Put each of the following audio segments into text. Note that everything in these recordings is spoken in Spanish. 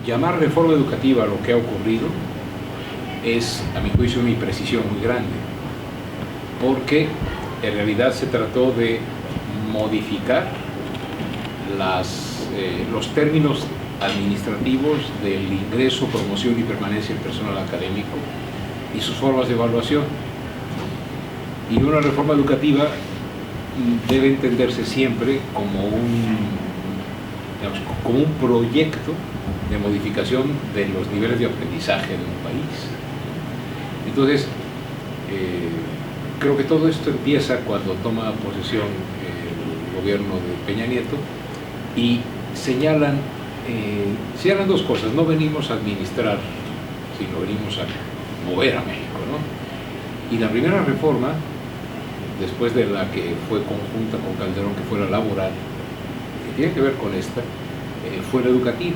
llamar reforma educativa a lo que ha ocurrido es, a mi juicio, una imprecisión muy grande, porque en realidad se trató de modificar los términos administrativos del ingreso, promoción y permanencia del personal académico y sus formas de evaluación. Y una reforma educativa debe entenderse siempre como como un proyecto de modificación de los niveles de aprendizaje de un país. Entonces, creo que todo esto empieza cuando toma posesión el gobierno de Peña Nieto y señalan dos cosas: no venimos a administrar, sino venimos a mover a México, ¿no? Y la primera reforma, después de la que fue conjunta con Calderón, que fue la laboral, que tiene que ver con esta, fue la educativa.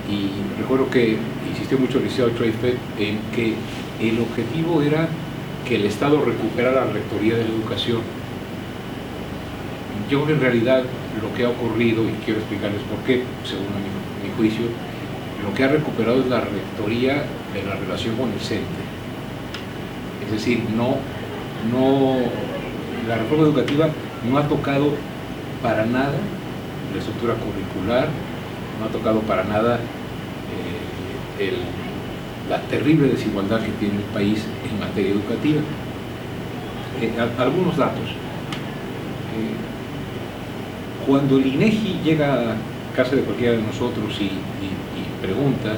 Y recuerdo que insistió mucho el licenciado Treifeld en que el objetivo era que el Estado recuperara la rectoría de la educación. Yo creo que en realidad lo que ha ocurrido, y quiero explicarles por qué, según mi juicio, lo que ha recuperado es la rectoría de la relación con el CENTE. Es decir, la reforma educativa no ha tocado para nada la estructura curricular, no ha tocado para nada la terrible desigualdad que tiene el país en materia educativa. Algunos datos. Cuando el INEGI llega a casa de cualquiera de nosotros y pregunta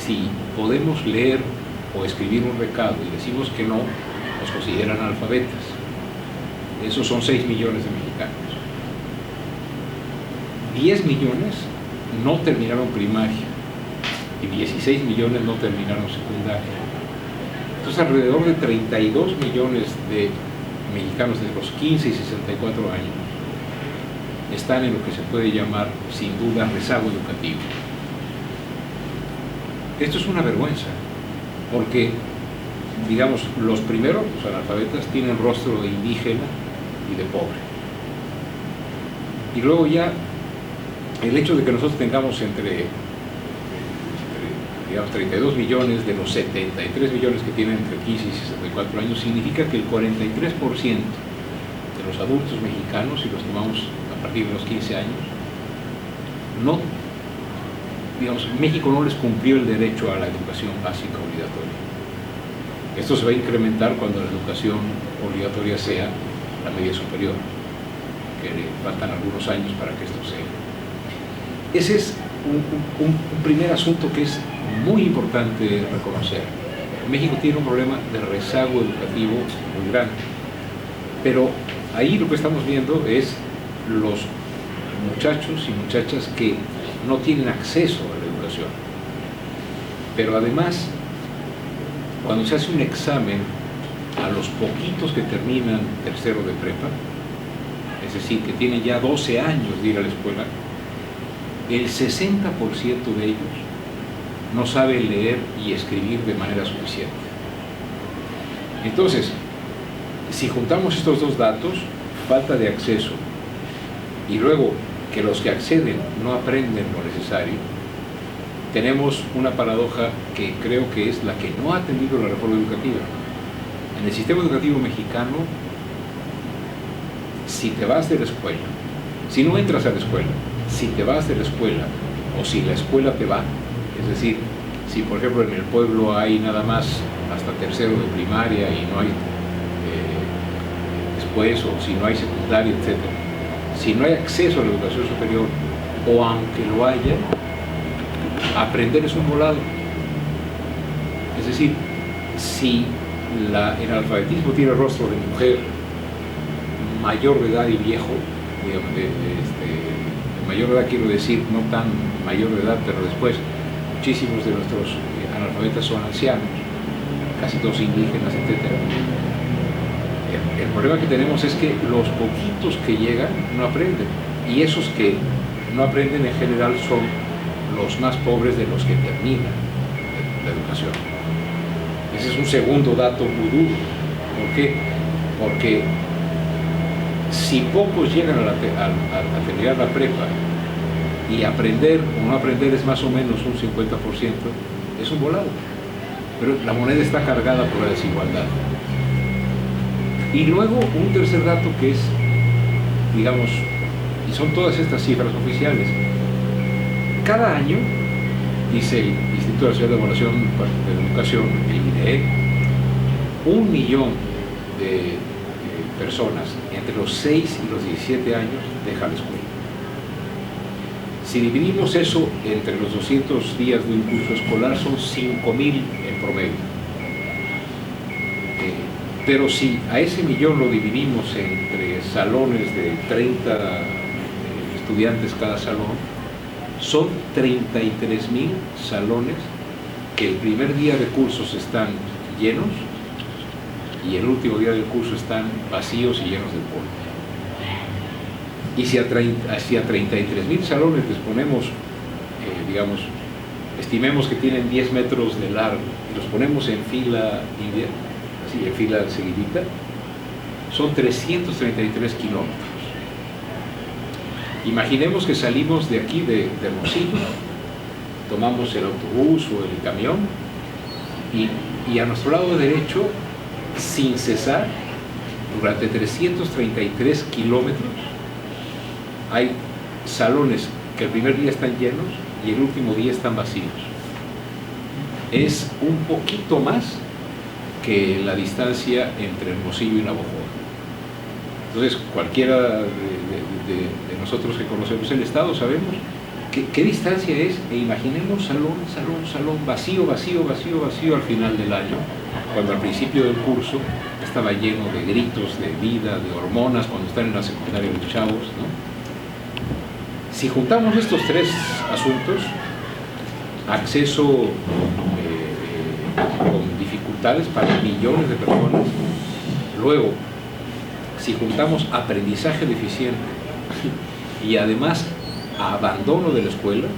si podemos leer o escribir un recado y decimos que no, nos consideran analfabetas. Esos son 6 millones de mexicanos. 10 millones no terminaron primaria y 16 millones no terminaron secundaria. Entonces, alrededor de 32 millones de mexicanos de los 15 y 64 años están en lo que se puede llamar, sin duda, rezago educativo. Esto es una vergüenza, porque, digamos, los primeros, los analfabetas, tienen rostro de indígena y de pobre. Y luego ya, el hecho de que nosotros tengamos digamos, 32 millones de los 73 millones que tienen entre 15 y 64 años, significa que el 43% de los adultos mexicanos, si los tomamos a partir de los 15 años, México no les cumplió el derecho a la educación básica obligatoria. Esto se va a incrementar cuando la educación obligatoria sea la media superior, que le faltan algunos años para que esto sea. Ese es un primer asunto que es muy importante reconocer. México tiene un problema de rezago educativo muy grande, pero ahí lo que estamos viendo es los muchachos y muchachas que no tienen acceso a la educación. Pero además, cuando se hace un examen a los poquitos que terminan tercero de prepa, es decir, que tienen ya 12 años de ir a la escuela, el 60% de ellos no sabe leer y escribir de manera suficiente. Entonces, si juntamos estos dos datos, falta de acceso, y luego que los que acceden no aprenden lo necesario, tenemos una paradoja que creo que es la que no ha atendido la reforma educativa. En el sistema educativo mexicano, si te vas de la escuela, si no entras a la escuela, si te vas de la escuela o si la escuela te va, es decir, si por ejemplo en el pueblo hay nada más hasta tercero de primaria y no hay después, o si no hay secundaria, etc., si no hay acceso a la educación superior, o aunque lo haya, aprender es un volado. Es decir, si el alfabetismo tiene rostro de mujer mayor de edad y viejo, digamos, de mayor edad quiero decir, no tan mayor de edad, pero después muchísimos de nuestros analfabetas son ancianos, casi todos indígenas, etc. El problema que tenemos es que los poquitos que llegan no aprenden, y esos que no aprenden en general son los más pobres de los que terminan la educación. Ese es un segundo dato muy duro. ¿Por qué? Porque si pocos llegan a terminar la prepa y aprender o no aprender es más o menos un 50%, es un volado. Pero la moneda está cargada por la desigualdad. Y luego un tercer dato que es, digamos, y son todas estas cifras oficiales. Cada año, dice el Instituto Nacional de Evaluación de la Educación, el INEE, 1 millón de personas entre los 6 y los 17 años dejan la escuela. Si dividimos eso entre los 200 días de un curso escolar, son 5.000 en promedio. Pero si a ese millón lo dividimos entre salones de 30 estudiantes cada salón, son 33.000 salones que el primer día de cursos están llenos y el último día del curso están vacíos y llenos de polvo. Y si a 33.000 salones les ponemos, digamos, estimemos que tienen 10 metros de largo y los ponemos en fila india, así en fila seguidita, son 333 kilómetros. Imaginemos que salimos de aquí, de Hermosillo, tomamos el autobús o el camión y a nuestro lado derecho, sin cesar, durante 333 kilómetros, hay salones que el primer día están llenos y el último día están vacíos. Es un poquito más que la distancia entre Hermosillo y Navojoa. Entonces, cualquiera de nosotros que conocemos el estado sabemos qué distancia es, e imaginemos salón, vacío al final del año, cuando al principio del curso estaba lleno de gritos, de vida, de hormonas, cuando están en la secundaria los chavos, ¿no? Si juntamos estos tres asuntos, acceso con dificultades para millones de personas, luego, si juntamos aprendizaje deficiente y además abandono de la escuela,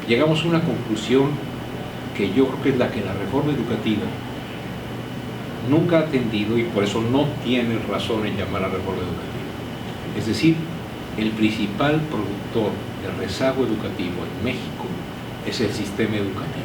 llegamos a una conclusión que yo creo que es la que la reforma educativa nunca ha atendido y por eso no tiene razón en llamar a reforma educativa. Es decir, el principal productor de rezago educativo en México es el sistema educativo.